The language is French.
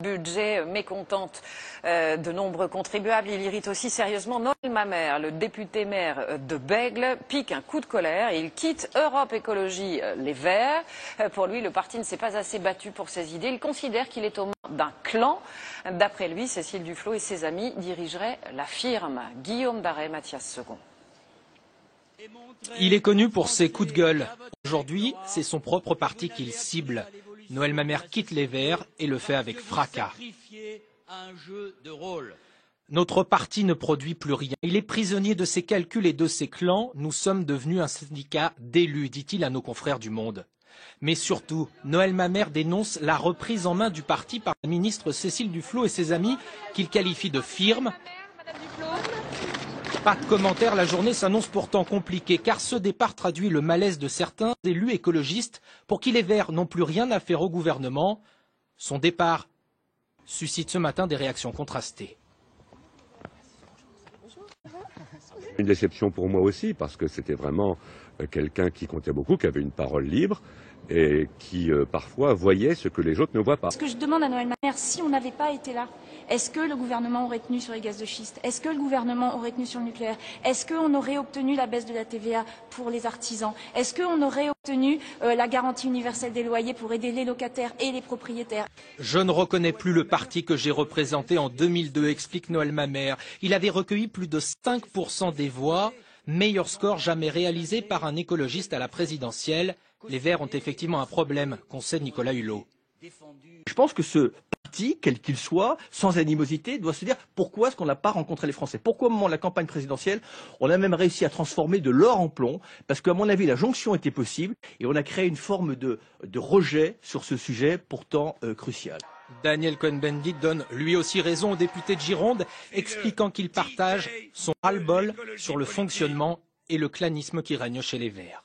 Budget mécontente de nombreux contribuables. Il irrite aussi sérieusement Noël Mamère, le député maire de Bègles, pique un coup de colère et il quitte Europe Écologie Les Verts. Pour lui, le parti ne s'est pas assez battu pour ses idées. Il considère qu'il est aux mains d'un clan. D'après lui, Cécile Duflot et ses amis dirigeraient la firme. Guillaume Darey, Mathias Second. Il est connu pour ses coups de gueule. Aujourd'hui, c'est son propre parti qu'il cible. Noël Mamère quitte les Verts et le fait avec fracas. Notre parti ne produit plus rien. Il est prisonnier de ses calculs et de ses clans. Nous sommes devenus un syndicat d'élus, dit-il à nos confrères du Monde. Mais surtout, Noël Mamère dénonce la reprise en main du parti par la ministre Cécile Duflot et ses amis, qu'il qualifie de firme. Pas de commentaires, la journée s'annonce pourtant compliquée, car ce départ traduit le malaise de certains élus écologistes pour qui les Verts n'ont plus rien à faire au gouvernement. Son départ suscite ce matin des réactions contrastées. Une déception pour moi aussi, parce que c'était vraiment quelqu'un qui comptait beaucoup, qui avait une parole libre et qui parfois voyait ce que les autres ne voient pas. Ce que je demande à Noël Mamère, si on n'avait pas été là, est-ce que le gouvernement aurait tenu sur les gaz de schiste? Est-ce que le gouvernement aurait tenu sur le nucléaire? Est-ce qu'on aurait obtenu la baisse de la TVA pour les artisans? Est-ce qu'on aurait obtenu la garantie universelle des loyers pour aider les locataires et les propriétaires? Je ne reconnais plus le parti que j'ai représenté en 2002, explique Noël Mamère. Il avait recueilli plus de 5% des voix, meilleur score jamais réalisé par un écologiste à la présidentielle. Les Verts ont effectivement un problème, concède Nicolas Hulot. Je pense que ce parti, quel qu'il soit, sans animosité, doit se dire pourquoi est-ce qu'on n'a pas rencontré les Français? Pourquoi au moment de la campagne présidentielle, on a même réussi à transformer de l'or en plomb? Parce qu'à mon avis, la jonction était possible et on a créé une forme de rejet sur ce sujet pourtant crucial. Daniel Cohn-Bendit donne lui aussi raison au député de Gironde, expliquant qu'il partage son ras-le-bol sur le fonctionnement et le clanisme qui règne chez les Verts.